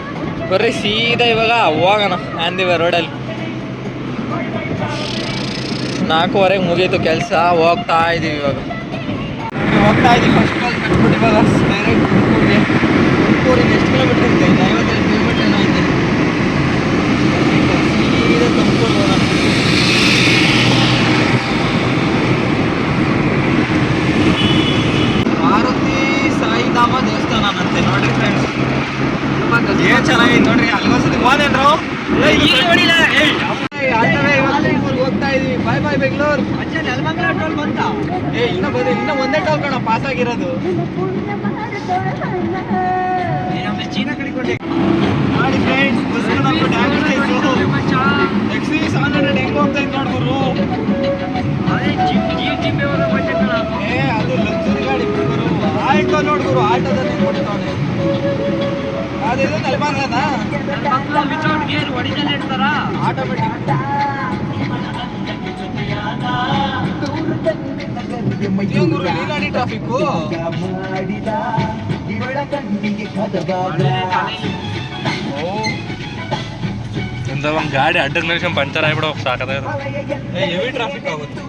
ಬರ್ರಿ ಸೀದಾ ಇವಾಗ ಹೋಗೋಣ ಆಂದಿವೆ ರೋಡಲ್ಲಿ. 4:15 ಮುಗೀತು ಕೆಲಸ. ಹೋಗ್ತಾ ಇದ್ದೀವಿ ಇವಾಗ. ಹೋಗ್ತಾ ಇದ್ದೀವಿ. ಫಸ್ಟ್ ಕಾಲ್ ಕಟ್ಬಿಟ್ಟು ಇವಾಗ ಡೈರೆಕ್ಟ್ ತುಮಕೂರಿಗೆ. ತುಮಕೂರಿಗೆ ಎಷ್ಟು ಕಿಲೋಮೀಟ್ರ್ ಇದೆ? 52 ಕಿಲೋಮೀಟ್ರ್ ಏನೋ ಐತೆ. ಸೀದಾ ತುಮಕೂರು ಹೋಗೋಣ. ಮಾರುತಿ ಸಾಯಿಧಾಮ ದೇವಸ್ಥಾನ ಅಂತೆ. ನೋಡ್ರಿ ಫ್ರೆಂಡ್ಸ್, ಏನ್ ಚೆನ್ನಾಗಿದೆ ನೋಡ್ರಿ. ಅಲ್ಗೊಂದ್ಸತಿ ಹೋದೇನ್ರು? ಈಗ ನೋಡಿಲ್ಲ. ಹೋಗ್ತಾ ಇದೀವಿ. ಬಾಯ್ ಬಾಯ್ ಬೆಂಗಳೂರು. ನೆಲಮಂಗಲ ಟೋಲ್ ಬಂತ? ಇನ್ನ ಒಂದೇ ಟೋಲ್ ಕಣ ಪಾಸ್ ಆಗಿರೋದು. ಚೀನಾ ಕಡಿಕೊಂಡೆ ನೋಡಿ ಫ್ರೆಂಡ್ಸ್, ಬಸ್ ನಮ್ಮ ಟ್ಯಾಕ್ಸಿ 700 ಹೆಂಗ್ ಹೋಗ್ತಾ ಇತ್ತು ನೋಡ್ರು. ಅದು ಲಕ್ಸುರಿ ಗಾಡಿ ಗುರು. ಆಲ್ಟೋ ನೋಡ್ಗುರು, ಆಲ್ಟೋದಲ್ಲಿ ಕೊಡ್ತಾನೆ. ಅದಿದು ನೆಲಮಂಗಲನ ವಿತೌಟ್ ಗೇರ್ ಒಡಿನಲ್ಲಿ ಇಡ್ತಾರ ಆಟೋಮೆಟಿಕ್. ಗುರು ನೀಲಾಡಿ ಟ್ರಾಫಿಕ್ಕು. ಒಂದ್ ಗಾಡಿ ಅಡ್ಡದ ಮೇಲೆ ಪಂಚರ್ ಆಗ್ಬಿಡೋ ಸಾಕದ ಹೆವಿ ಟ್ರಾಫಿಕ್ ಆಗುತ್ತೆ.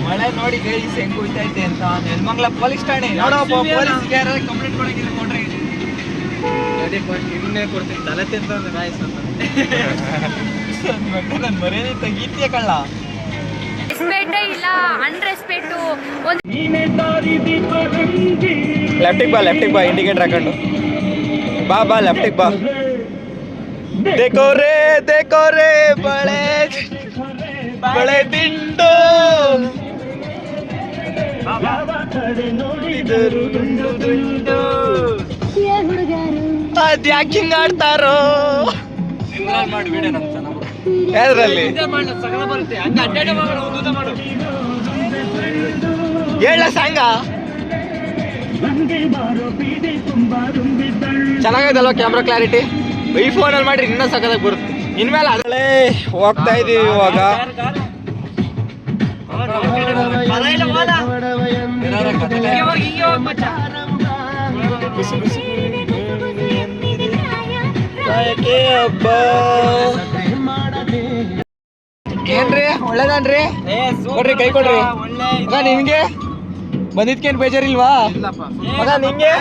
ಮಳೆ ನೋಡಿ ಗೈಸ್ ಹೆಂಗ್ ಹೋಯ್ತೈತೆ ಅಂತ. ನೆಲಮಂಗಲ ಪೊಲೀಸ್ ಠಾಣೆ ನೋಡಪ್ಪ, ಪೊಲೀಸ್ ಕಂಪ್ಲೇಂಟ್ ಕೊಡಂಗಿಲ್ಲ ಕೊಡ್ರಿ. ಇನ್ನೇ ಕೊಡ್ತೀನಿ ತಲೆ ತಿಂತ ಗಾಯಸ್ ಅಂತ. ನನ್ ಮರೇನೆ ತೆಗೀತಿಯ ಕಳ್ಳ. ರೆಸ್ಪೆಕ್ಟೇ ಇಲ್ಲ, ಅನ್ರೆಸ್ಪೆಕ್ಟು. ಲೆಫ್ಟಿಗೆ ಬಾ ಇಂಡಿಕೇಟರ್ ಹಾಕೊಂಡು ಬಾ ಲೆಫ್ಟಿಗೆ ಬಾ. ದೇಖೋ ರೇ ಬಳೆ ದಿಂಡು ಅದ್ಯಾಕೆ ಹಿಂಗ ಆಡ್ತಾರೋ ಮಾಡಿ ವಿಡಿಯೋ ನಮ್ಮ ಯಾವ್ದ್ರಲ್ಲಿ ಹೇಳ ಸಾಂಗ ಚೆನ್ನಾಗೈತಲ್ವ ಕ್ಯಾಮ್ರಾ ಕ್ಲಾರಿಟಿ. ಈ ಫೋನಲ್ಲಿ ಮಾಡ್ರಿ ಇನ್ನೂ ಸಕ್ಕತ್ತಾಗಿ ಬರುತ್ತೆ. ಇನ್ಮೇಲೆ ಅದರಲ್ಲೇ ಹೋಗ್ತಾ ಇದೀವಿ ಇವಾಗ. ಏನ್ರಿ ಒಳ್ಳೇದನ್ರಿ, ಕೊಡ್ರಿ ಕೈ ಕೊಡ್ರಿ. ನಿಮ್ಗೆ ಬಂದಿದ್ಕೇನ್ ಬೇಜಾರಿಲ್ವಾ ಮಗ? ನಿಂಗೆ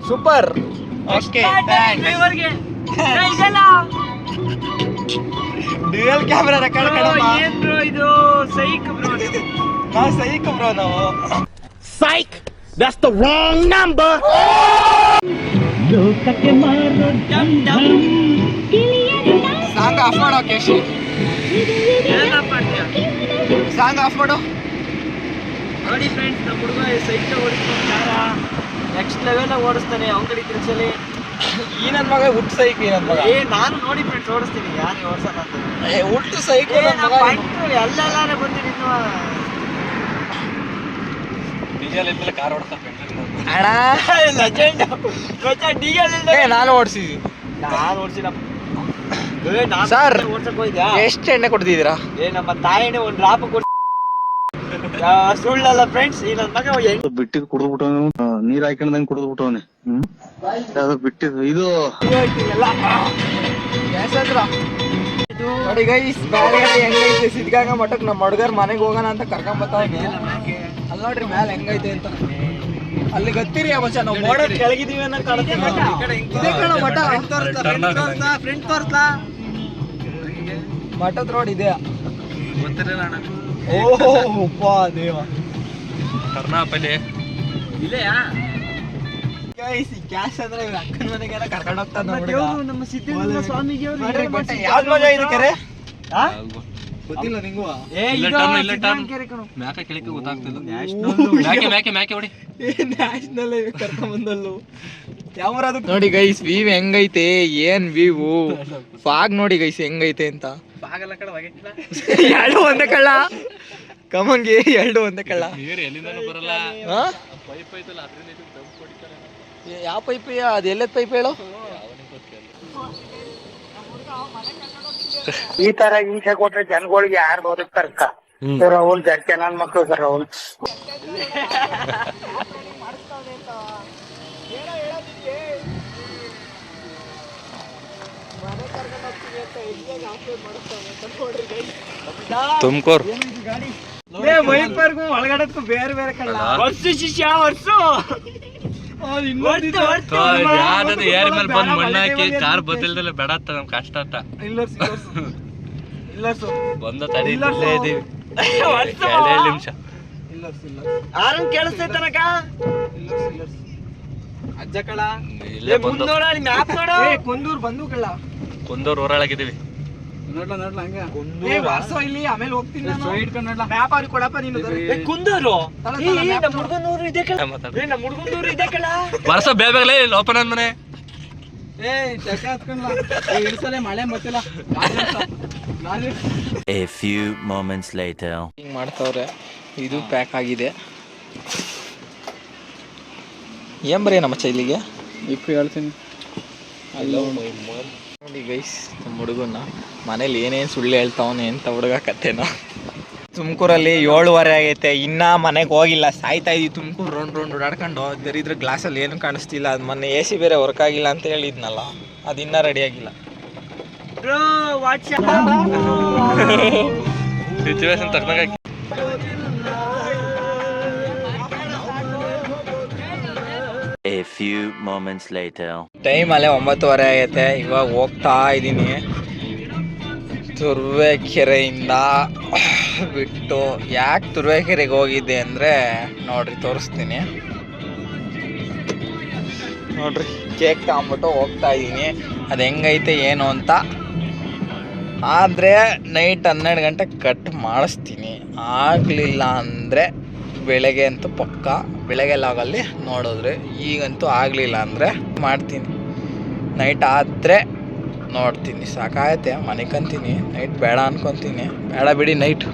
super. Okay dual camera record ಇದು ಸೈಕ್ ಬ್ರೋ. ನಾವು ಸೈಕ್ ಬ್ರೋ, ನಾವು psych. That's the wrong number. Song off ಮಾಡೋ ಕೇಶಿ, ಸಾಂಗ್ ಆಫ್ ಮಾಡು. ನೋಡಿ ಫ್ರೆಂಡ್ಸ್, ನಮ್ಮ ಹುಡುಗ ಸೈಕಲ್ ಓಡಿಸ್ತಾರ, ನೆಕ್ಸ್ಟ್ ಲೆವೆಲ್ ಓಡಿಸ್ತಾನೆ. ಅಂಗಡಿ ಕೆಲಸಲ್ಲಿ ಈ ನನ್ನ ಮಗ ಹುಟ್ಟು ಸೈಕ್. ಈ ನನ್ನ ಮಗ ನಾನು ನೋಡಿ ಫ್ರೆಂಡ್ಸ್ ಓಡಿಸ್ತೀನಿ. ಯಾರು ಓಡಿಸೋಣ ಅಂತ ಹುಟ್ಟು ಸೈಕ್ ಎಲ್ಲೆಲ್ಲಾರೆ ಬಂದಿನಿ. ಡೀಸೆಲ್ ಇದ್ಮೇಲೆ ಕಾರ್ ಓಡಿಸ್ತಾರೆ ನಾನು ಓಡಿಸಿದ್ವಿ. ನಾನು ಓಡಿಸಿಲ್ಲ ಸರ್. ಎಷ್ಟು ಎಣ್ಣೆ ಕೊಡ್ತಿದ್ದೀರಾ? ನಮ್ಮ ತಾಯಿನೇ ಒಂದು ಡ್ರಾಪ್ ಕೊಡ್ ಸುಳ್ಳಲ್ಲ ಫ್ರೆಂಡ್ಸ್. ಈ ನನ್ನ ಮಗ ಬಿಟ್ಟಿದ್ ಕುಡಿದ್ಬಿಟ್ಟವನು, ನೀರ್ ಹಾಕೊಂಡಂಗ್ ಕುಡಿದ್ಬಿಟ್ಟವನೆ. ಬಿಟ್ಟಿದ್ದು ಇದು ನೋಡಿ ಗೈಸ್, ಬ್ಯಾರೆ ಹೆಂಗೈತೆ ಸಿದ್ಧಗಂಗಾ ಮಠಕ್ ನಮ್ಮ ಹುಡುಗರ್ ಮನೆಗೆ ಹೋಗೋಣ ಅಂತ ಕರ್ಕೊಂಡ್ ಬರ್ತಾವ್ನಿ. ಅಲ್ಲಿ ನೋಡ್ರಿ ಮ್ಯಾಲೆ ಹೆಂಗೈತೆ ಅಂತ. ಅಲ್ಲಿ ಗೊತ್ತಿರಿ ಮಚ್ಚ, ನಾವು ಮೋಡ ಕೆಳಗಿದೀವಿ ಅನ್ನೋ ಕಾಣುತ್ತೆ. ಇದೇ ಕಣ ಮಠ. ಫ್ರೆಂಡ್ ತೋರ್ಸ್ಲಾ ಮಠದ ರೋಡ್ ಇದೆ. ಓಹೋ ದೇವ ಕರ್ನಾಪಲ್ಲಿ ಇಲ್ಲೆಯಾ ಗೈಸ್. ಕ್ಯಾಶ್ ಅಂದ್ರೆ ಅಕ್ಕನ ಮನೆಗೆಲ್ಲ ಕರ್ಕೊಂಡು ಹೋಗ್ತಾ ನಮ್ಮ ಸಿದ್ದೇಶ್ವರ ಸ್ವಾಮಿಗೆ. ಯಾವ್ದು ಮಜಾ ಇದೆ ಕೆರೆ ಗೊತ್ತಿಲ್ಲ ನಿಂಗೂ? ಮ್ಯಾಕೆ ಕೆಳಕ್ಕೆ ಗೊತ್ತಾಗ್ತಿಲ್ಲ. ಮ್ಯಾಕೆ ಹೊಡಿ ನ್ಯಾಷನಲ್ ಕರ್ಕೊಂಡ್ ಬಂದಲ್ಲು ಕ್ಯಾಮರಾ. ನೋಡಿ ಗೈಸ್ ವೀವ್ ಹೆಂಗೈತೆ, ಏನ್ ವೀವು. ಫಾಗ್ ನೋಡಿ ಗೈಸ್ ಹೆಂಗೈತೆ ಅಂತ. ಎರಡು ಒಂದೇ ಕಳ್ಳ ಕಮಂಗಿ, ಎರಡು ಒಂದೇ ಕಳ್ಳ. ಯಾವ ಪೈಪ್? ಅದು ಎಲ್ಲದ ಪೈಪ್ ಹೇಳು. ಈ ತರ ಹಿಂಸೆ ಕೊಟ್ರೆ ಜನಗಳಿಗೆ ಯಾರು ಬದುಕ್ತಾರ ಸರ್? ಅವ್ನು ಜಡ್ಕೆ ನನ್ ಮಕ್ಳು ಸರ್. ಅವ್ನು ತುಮಕೂರು ವೈಪರ್ಗೂ ಒಳಗಡೆಗೂ ಬೇರೆ ಬೇರೆ ಕಳ್ಳ. ವರ್ಷ ಶಿಷ್ಯ ವರ್ಷ ಏರ್ ಮೇಲೆ ಬಂದ್ ಮಣ್ಣಾಕಿ ಕಾರ್ ಬದಲ್ದಲ್ಲ ಬೇಡ ಅಂತ ನಮ್ ಕಷ್ಟ ಅಂತ ಬಂದ ತಡಿ ಇದೀವಿ. 2 ನಿಮಿಷ ಆರಂ ಕೇಳಿಸ್ತೈತನಕ ಅಜ್ಜ ಕಳ್ಳ. ಕೊಂದೂರು ಬಂದು ಕಳ್ಳ. ಕುಂದೂರು ಊರೊಳಗಿದೀವಿ. ನೋಡ್ಲಾ ಹಂಗ ಇಲ್ಲಿ ಆಮೇಲೆ ಹೋಗ್ತೀನಿ ವ್ಯಾಪಾರಿ ಕೊಡಪ್ಪ ನೀನು ಕುಂದೂರು ವರ್ಷ ಬೇಗಲೇ ಓಪನ್ ಮನೆ ಇಳಿಸಲೇ ಮಳೆ ಮತ್ತಿಲ್ಲ. A few moments later. ಹಿಂಗ್ ಮಾಡ್ತಾವ್ರೆ. ಇದು ಪ್ಯಾಕ್ ಆಗಿದೆ. ಏನ್ ಬರೀ ನಮ್ಮ ಇಲ್ಲಿಗೆ ಇಪ್ಪು ಹೇಳ್ತೀನಿ ನೋಡಿ ಗೈಸ್, ನಮ್ಮ ಹುಡುಗನ ಮನೇಲಿ ಏನೇನು ಸುಳ್ಳು ಹೇಳ್ತಾವನೆ ಅಂತ ಹುಡುಗ ಕತ್ತೇನೋ. ತುಮಕೂರಲ್ಲಿ 7:15 ಆಗೈತೆ, ಇನ್ನ ಮನೆಗೆ ಹೋಗಿಲ್ಲ, ಸಾಯ್ತಾ ಇದೀವಿ. ತುಮಕೂರು ರೌಂಡ್ ಓಡಾಡ್ಕೊಂಡು ದರಿದ್ರ ಗ್ಲಾಸಲ್ಲಿ ಏನು ಕಾಣಿಸ್ತಿಲ್ಲ. ಅದು ಮೊನ್ನೆ AC ಬೇರೆ ವರ್ಕ್ ಆಗಿಲ್ಲ ಅಂತ ಹೇಳಿದ್ನಲ್ಲ, ಅದು ಇನ್ನೂ ರೆಡಿ ಆಗಿಲ್ಲ. ಸಿಚುವೇಶನ್ ತಕ್ಕನಾಗ A few moments later. Time ಅಲ್ಲೇ 9:15 ಆಗೈತೆ. ಇವಾಗ ಹೋಗ್ತಾ ಇದ್ದೀನಿ ತುರುವೇಕೆರೆಯಿಂದ ಬಿಟ್ಟು. ಯಾಕೆ ತುರುವೇಕೆರೆಗೆ ಹೋಗಿದ್ದೆ ಅಂದರೆ ನೋಡ್ರಿ ತೋರಿಸ್ತೀನಿ ನೋಡ್ರಿ. ಕೇಕ್ ತಗೊಂಬಿಟ್ಟು ಹೋಗ್ತಾ ಇದ್ದೀನಿ. ಅದು ಹೆಂಗೈತೆ ಏನು ಅಂತ. ಆದರೆ ನೈಟ್ 12 ಗಂಟೆಗೆ ಕಟ್ ಮಾಡಿಸ್ತೀನಿ. ಆಗಲಿಲ್ಲ ಅಂದರೆ ಬೆಳಗ್ಗೆ ಅಂತೂ ಪಕ್ಕ, ಬೆಳಗ್ಗೆ ಲಾಗಲ್ಲಿ ನೋಡಿದ್ರೆ. ಈಗಂತೂ ಆಗಲಿಲ್ಲ ಅಂದರೆ ಮಾಡ್ತೀನಿ. ನೈಟ್ ಆದರೆ ನೋಡ್ತೀನಿ. ಸಾಕಾಗತ್ತೆ, ಮನೆಗಂತೀನಿ. ನೈಟ್ ಬೇಡ ಅನ್ಕೊತೀನಿ. ಬೇಡ ಬಿಡಿ ನೈಟ್.